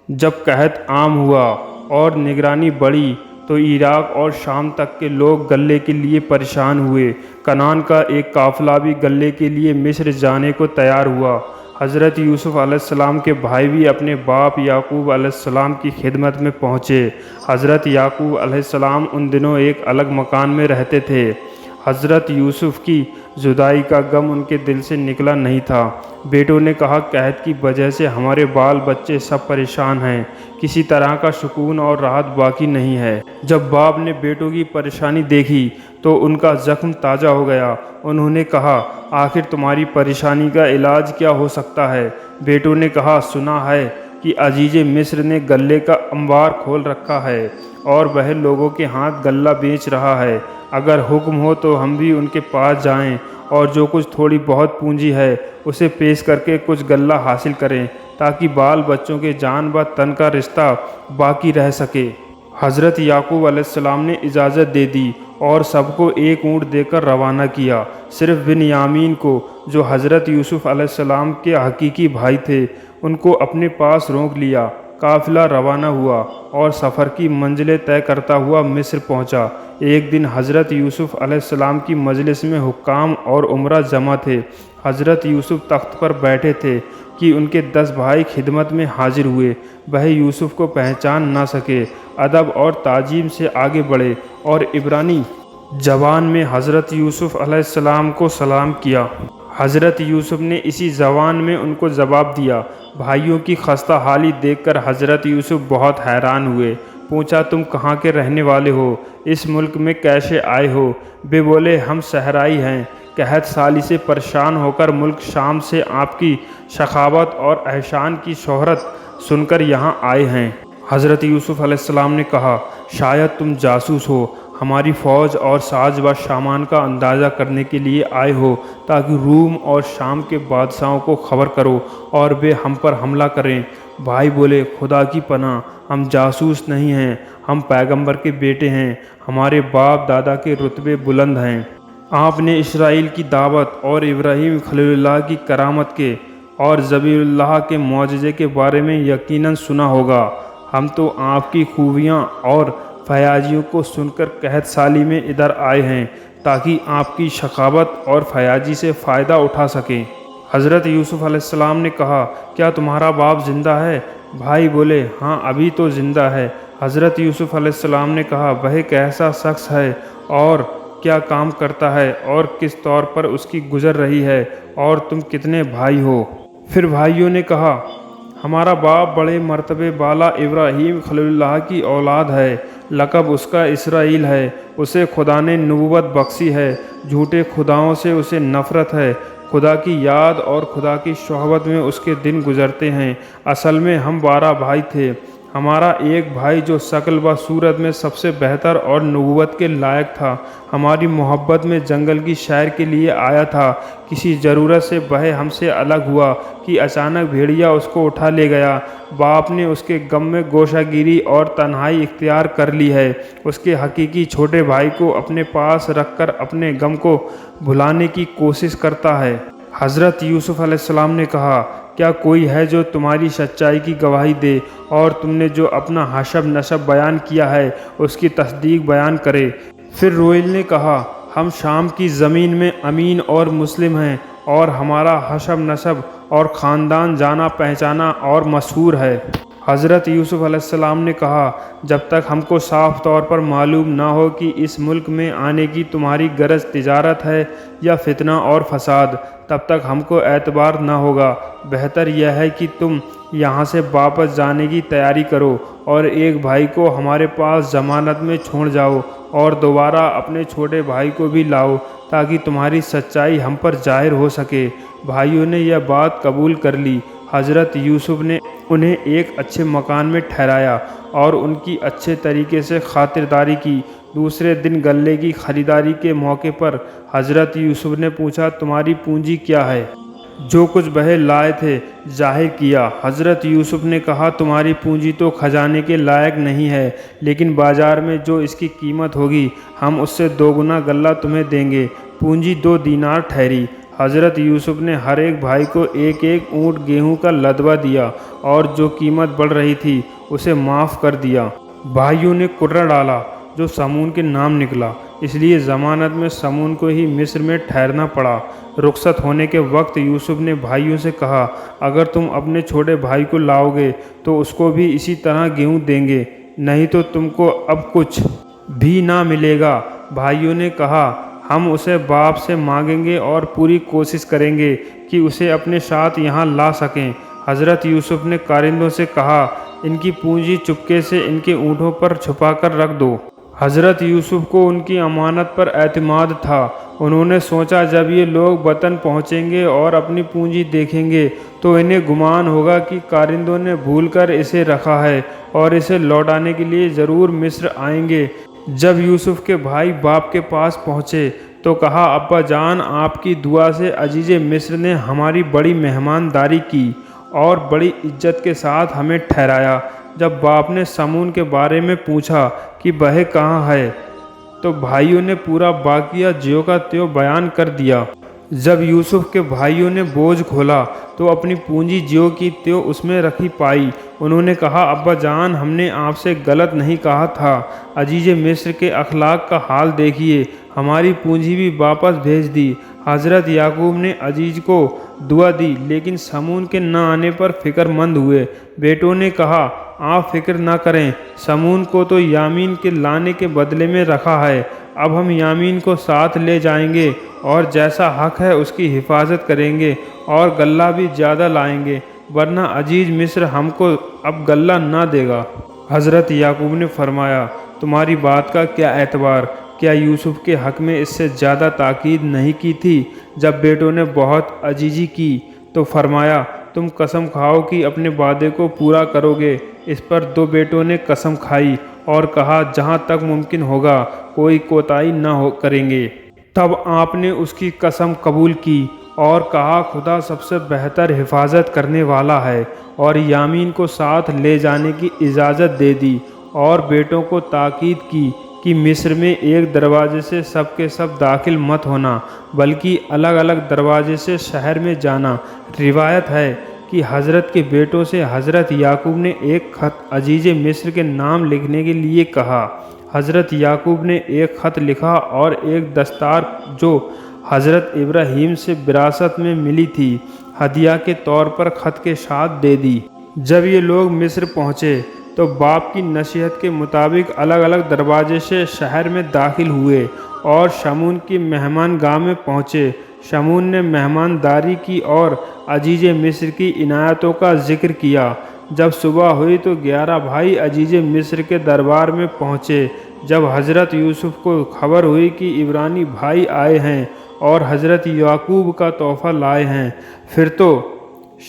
جب قحط عام ہوا اور نگرانی بڑھی تو عراق اور شام تک کے لوگ غلے کے لیے پریشان ہوئے۔ کنعان کا ایک قافلہ بھی غلے کے لیے مصر جانے کو تیار ہوا۔ حضرت یوسف علیہ السلام کے بھائی بھی اپنے باپ یعقوب علیہ السلام کی خدمت میں پہنچے۔ حضرت یعقوب علیہ السلام ان دنوں ایک الگ مکان میں رہتے تھے۔ حضرت یوسف کی جدائی کا غم ان کے دل سے نکلا نہیں تھا۔ بیٹوں نے کہا، قحط کی وجہ سے ہمارے بال بچے سب پریشان ہیں، کسی طرح کا سکون اور راحت باقی نہیں ہے۔ جب باپ نے بیٹوں کی پریشانی دیکھی تو ان کا زخم تازہ ہو گیا۔ انہوں نے کہا، آخر تمہاری پریشانی کا علاج کیا ہو سکتا ہے؟ بیٹوں نے کہا، سنا ہے کہ عزیز مصر نے غلے کا انبار کھول رکھا ہے اور وہ لوگوں کے ہاتھ غلہ بیچ رہا ہے۔ اگر حکم ہو تو ہم بھی ان کے پاس جائیں اور جو کچھ تھوڑی بہت پونجی ہے اسے پیش کر کے کچھ غلہ حاصل کریں تاکہ بال بچوں کے جان و تن کا رشتہ باقی رہ سکے۔ حضرت یعقوب علیہ السلام نے اجازت دے دی اور سب کو ایک اونٹ دے کر روانہ کیا۔ صرف بنیامین کو، جو حضرت یوسف علیہ السلام کے حقیقی بھائی تھے، ان کو اپنے پاس روک لیا۔ قافلہ روانہ ہوا اور سفر کی منزلیں طے کرتا ہوا مصر پہنچا۔ ایک دن حضرت یوسف علیہ السلام کی مجلس میں حکام اور امراء جمع تھے۔ حضرت یوسف تخت پر بیٹھے تھے کہ ان کے 10 بھائی خدمت میں حاضر ہوئے۔ وہ یوسف کو پہچان نہ سکے، ادب اور تعظیم سے آگے بڑھے اور عبرانی زبان میں حضرت یوسف علیہ السلام کو سلام کیا۔ حضرت یوسف نے اسی زبان میں ان کو جواب دیا۔ بھائیوں کی خستہ حالی دیکھ کر حضرت یوسف بہت حیران ہوئے۔ پوچھا، تم کہاں کے رہنے والے ہو؟ اس ملک میں کیسے آئے ہو؟ وہ بولے، ہم صحرائی ہیں، قحط سالی سے پریشان ہو کر ملک شام سے آپ کی سخاوت اور احسان کی شہرت سن کر یہاں آئے ہیں۔ حضرت یوسف علیہ السلام نے کہا، شاید تم جاسوس ہو، ہماری فوج اور ساز و سامان کا اندازہ کرنے کے لیے آئے ہو تاکہ روم اور شام کے بادشاہوں کو خبر کرو اور وہ ہم پر حملہ کریں۔ بھائی بولے، خدا کی پناہ، ہم جاسوس نہیں ہیں، ہم پیغمبر کے بیٹے ہیں، ہمارے باپ دادا کے رتبے بلند ہیں۔ آپ نے اسرائیل کی دعوت اور ابراہیم خلیل اللہ کی کرامت کے اور ذبیح اللہ کے معجزے کے بارے میں یقیناً سنا ہوگا۔ ہم تو آپ کی خوبیاں اور فیاضیوں کو سن کر قحط سالی میں ادھر آئے ہیں تاکہ آپ کی سخاوت اور فیاضی سے فائدہ اٹھا سکیں۔ حضرت یوسف علیہ السلام نے کہا، کیا تمہارا باپ زندہ ہے؟ بھائی بولے، ہاں ابھی تو زندہ ہے۔ حضرت یوسف علیہ السلام نے کہا، وہ کیسا شخص ہے اور کیا کام کرتا ہے اور کس طور پر اس کی گزر رہی ہے، اور تم کتنے بھائی ہو؟ پھر بھائیوں نے کہا، ہمارا باپ بڑے مرتبے بالا ابراہیم خلیل اللہ کی اولاد ہے، لقب اس کا اسرائیل ہے، اسے خدا نے نبوت بخشی ہے، جھوٹے خداؤں سے اسے نفرت ہے، خدا کی یاد اور خدا کی صحبت میں اس کے دن گزرتے ہیں۔ اصل میں ہم 12 بھائی تھے۔ ہمارا ایک بھائی جو شکل و صورت میں سب سے بہتر اور نبوت کے لائق تھا، ہماری محبت میں جنگل کی سیر کے لیے آیا تھا۔ کسی ضرورت سے وہ ہم سے الگ ہوا کہ اچانک بھیڑیا اس کو اٹھا لے گیا۔ باپ نے اس کے غم میں گوشہ گیری اور تنہائی اختیار کر لی ہے۔ اس کے حقیقی چھوٹے بھائی کو اپنے پاس رکھ کر اپنے غم کو بھلانے کی کوشش کرتا ہے۔ حضرت یوسف علیہ السلام نے کہا، کیا کوئی ہے جو تمہاری سچائی کی گواہی دے اور تم نے جو اپنا حسب نسب بیان کیا ہے اس کی تصدیق بیان کرے؟ پھر رویل نے کہا، ہم شام کی زمین میں امین اور مسلم ہیں اور ہمارا حسب نسب اور خاندان جانا پہچانا اور مشہور ہے۔ حضرت یوسف علیہ السلام نے کہا، جب تک ہم کو صاف طور پر معلوم نہ ہو کہ اس ملک میں آنے کی تمہاری غرض تجارت ہے یا فتنہ اور فساد، تب تک ہم کو اعتبار نہ ہوگا۔ بہتر یہ ہے کہ تم یہاں سے واپس جانے کی تیاری کرو اور ایک بھائی کو ہمارے پاس ضمانت میں چھوڑ جاؤ اور دوبارہ اپنے چھوٹے بھائی کو بھی لاؤ تاکہ تمہاری سچائی ہم پر ظاہر ہو سکے۔ بھائیوں نے یہ بات قبول کر لی۔ حضرت یوسف نے انہیں ایک اچھے مکان میں ٹھہرایا اور ان کی اچھے طریقے سے خاطرداری کی۔ دوسرے دن غلے کی خریداری کے موقع پر حضرت یوسف نے پوچھا، تمہاری پونجی کیا ہے؟ جو کچھ وہ لائے تھے ظاہر کیا۔ حضرت یوسف نے کہا، تمہاری پونجی تو خزانے کے لائق نہیں ہے، لیکن بازار میں جو اس کی قیمت ہوگی ہم اس سے 2 گنا غلہ تمہیں دیں گے۔ پونجی 2 دینار ٹھہری۔ حضرت یوسف نے ہر ایک بھائی کو ایک ایک اونٹ گیہوں کا لدوا دیا اور جو قیمت بڑھ رہی تھی اسے معاف کر دیا۔ بھائیوں نے کرہ ڈالا جو سمون کے نام نکلا، اس لیے ضمانت میں سمون کو ہی مصر میں ٹھہرنا پڑا۔ رخصت ہونے کے وقت یوسف نے بھائیوں سے کہا، اگر تم اپنے چھوٹے بھائی کو لاؤ گے تو اس کو بھی اسی طرح گیہوں دیں گے، نہیں تو تم کو اب کچھ بھی نہ ملے گا۔ بھائیوں نے کہا، ہم اسے باپ سے مانگیں گے اور پوری کوشش کریں گے کہ اسے اپنے ساتھ یہاں لا سکیں۔ حضرت یوسف نے کارندوں سے کہا، ان کی پونجی چپکے سے ان کے اونٹوں پر چھپا کر رکھ دو۔ حضرت یوسف کو ان کی امانت پر اعتماد تھا۔ انہوں نے سوچا جب یہ لوگ وطن پہنچیں گے اور اپنی پونجی دیکھیں گے تو انہیں گمان ہوگا کہ کارندوں نے بھول کر اسے رکھا ہے اور اسے لوٹانے کے لیے ضرور مصر آئیں گے۔ جب یوسف کے بھائی باپ کے پاس پہنچے تو کہا، ابا جان، آپ کی دعا سے عزیز مصر نے ہماری بڑی مہمانداری کی اور بڑی عزت کے ساتھ ہمیں ٹھہرایا۔ جب باپ نے سمون کے بارے میں پوچھا کہ وہ کہاں ہے تو بھائیوں نے پورا واقعہ جیو کا تیوں بیان کر دیا۔ جب یوسف کے بھائیوں نے بوجھ کھولا تو اپنی پونجی جیو کی تیوں اس میں رکھی پائی۔ انہوں نے کہا، ابا جان، ہم نے آپ سے غلط نہیں کہا تھا۔ عزیز مصر کے اخلاق کا حال دیکھیے، ہماری پونجی بھی واپس بھیج دی۔ حضرت یعقوب نے عزیز کو دعا دی لیکن سمون کے نہ آنے پر فکر مند ہوئے۔ بیٹوں نے کہا، آپ فکر نہ کریں، سمون کو تو یامین کے لانے کے بدلے میں رکھا ہے۔ اب ہم یامین کو ساتھ لے جائیں گے اور جیسا حق ہے اس کی حفاظت کریں گے اور غلہ بھی زیادہ لائیں گے، ورنہ عزیز مصر ہم کو اب غلہ نہ دے گا۔ حضرت یعقوب نے فرمایا، تمہاری بات کا کیا اعتبار؟ کیا یوسف کے حق میں اس سے زیادہ تاکید نہیں کی تھی؟ جب بیٹوں نے بہت عجیزی کی تو فرمایا، تم قسم کھاؤ کہ اپنے وعدے کو پورا کرو گے۔ اس پر دو بیٹوں نے قسم کھائی اور کہا، جہاں تک ممکن ہوگا کوئی کوتاہی نہ کریں گے۔ تب آپ نے اس کی قسم قبول کی اور کہا، خدا سب سے بہتر حفاظت کرنے والا ہے، اور یامین کو ساتھ لے جانے کی اجازت دے دی اور بیٹوں کو تاکید کی کہ مصر میں ایک دروازے سے سب کے سب داخل مت ہونا بلکہ الگ الگ دروازے سے شہر میں جانا۔ روایت ہے کہ حضرت کے بیٹوں سے حضرت یعقوب نے ایک خط عزیز مصر کے نام لکھنے کے لیے کہا۔ حضرت یعقوب نے ایک خط لکھا اور ایک دستار جو حضرت ابراہیم سے وراثت میں ملی تھی ہدیہ کے طور پر خط کے ساتھ دے دی۔ جب یہ لوگ مصر پہنچے تو باپ کی نصیحت کے مطابق الگ الگ دروازے سے شہر میں داخل ہوئے اور شمون کی مہمان گاہ میں پہنچے۔ شمون نے مہمانداری کی اور عزیز مصر کی عنایتوں کا ذکر کیا۔ جب صبح ہوئی تو 11 بھائی عزیز مصر کے دربار میں پہنچے۔ جب حضرت یوسف کو خبر ہوئی کہ عبرانی بھائی آئے ہیں اور حضرت یعقوب کا تحفہ لائے ہیں، پھر تو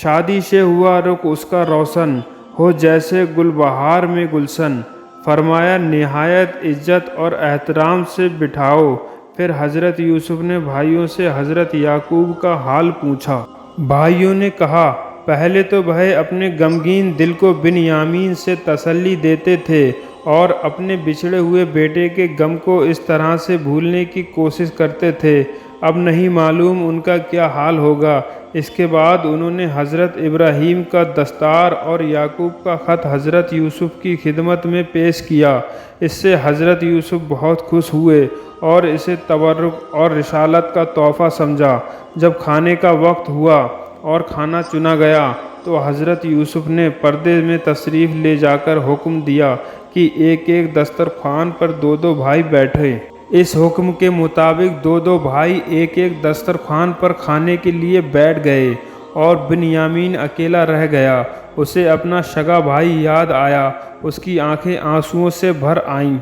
شادی سے ہوا رخ اس کا روشن ہو جیسے گل بہار میں گلشن۔ فرمایا، نہایت عزت اور احترام سے بٹھاؤ۔ پھر حضرت یوسف نے بھائیوں سے حضرت یعقوب کا حال پوچھا۔ بھائیوں نے کہا، پہلے تو وہ اپنے غمگین دل کو بنیامین سے تسلی دیتے تھے اور اپنے بچھڑے ہوئے بیٹے کے غم کو اس طرح سے بھولنے کی کوشش کرتے تھے، اب نہیں معلوم ان کا کیا حال ہوگا۔ اس کے بعد انہوں نے حضرت ابراہیم کا دستار اور یعقوب کا خط حضرت یوسف کی خدمت میں پیش کیا۔ اس سے حضرت یوسف بہت خوش ہوئے اور اسے تبرک اور رسالت کا تحفہ سمجھا۔ جب کھانے کا وقت ہوا اور کھانا چنا گیا تو حضرت یوسف نے پردے میں تشریف لے جا کر حکم دیا کہ ایک ایک دسترخوان پر دو دو بھائی بیٹھے۔ اس حکم کے مطابق دو دو بھائی ایک ایک دسترخوان پر کھانے کے لیے بیٹھ گئے اور بنیامین اکیلا رہ گیا۔ اسے اپنا شگا بھائی یاد آیا، اس کی آنکھیں آنسوؤں سے بھر آئیں۔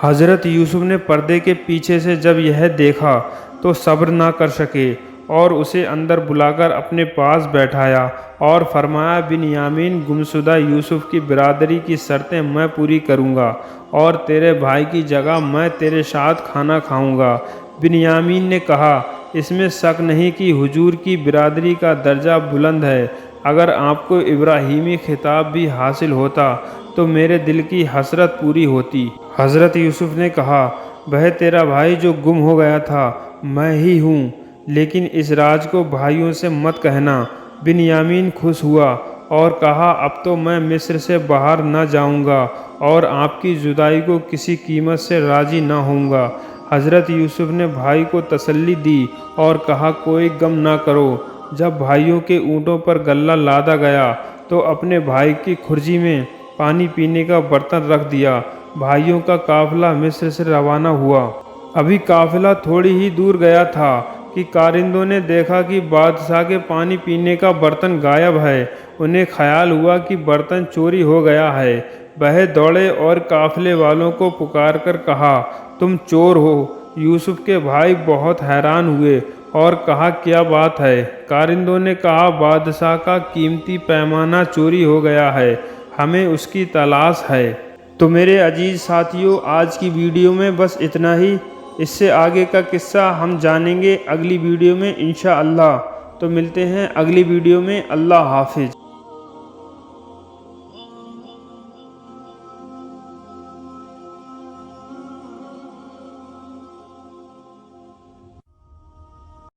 حضرت یوسف نے پردے کے پیچھے سے جب یہ دیکھا تو صبر نہ کر سکے اور اسے اندر بلا کر اپنے پاس بیٹھایا اور فرمایا، بنیامین، گمشدہ یوسف کی برادری کی شرطیں میں پوری کروں گا اور تیرے بھائی کی جگہ میں تیرے ساتھ کھانا کھاؤں گا۔ بنیامین نے کہا، اس میں شک نہیں کہ حضور کی برادری کا درجہ بلند ہے۔ اگر آپ کو ابراہیمی خطاب بھی حاصل ہوتا تو میرے دل کی حسرت پوری ہوتی۔ حضرت یوسف نے کہا، وہ تیرا بھائی جو گم ہو گیا تھا میں ہی ہوں۔ لیکن اس راز کو بھائیوں سے مت کہنا۔ بنیامین خوش ہوا اور کہا اب تو میں مصر سے باہر نہ جاؤں گا اور آپ کی جدائی کو کسی قیمت سے راضی نہ ہوں گا۔ حضرت یوسف نے بھائی کو تسلی دی اور کہا کوئی غم نہ کرو۔ جب بھائیوں کے اونٹوں پر غلہ لادا گیا تو اپنے بھائی کی کھرجی میں پانی پینے کا برتن رکھ دیا۔ بھائیوں کا قافلہ مصر سے روانہ ہوا۔ ابھی قافلہ تھوڑی ہی دور گیا تھا کہ کارندوں نے دیکھا کہ بادشاہ کے پانی پینے کا برتن غائب ہے۔ انہیں خیال ہوا کہ برتن چوری ہو گیا ہے۔ وہ دوڑے اور قافلے والوں کو پکار کر کہا تم چور ہو۔ یوسف کے بھائی بہت حیران ہوئے اور کہا کیا بات ہے؟ کارندوں نے کہا بادشاہ کا قیمتی پیمانہ چوری ہو گیا ہے، ہمیں اس کی تلاش ہے۔ تو میرے عزیز ساتھیوں، آج کی ویڈیو میں بس اتنا ہی۔ اس سے آگے کا قصہ ہم جانیں گے اگلی ویڈیو میں انشاءاللہ۔ تو ملتے ہیں اگلی ویڈیو میں۔ اللہ حافظ۔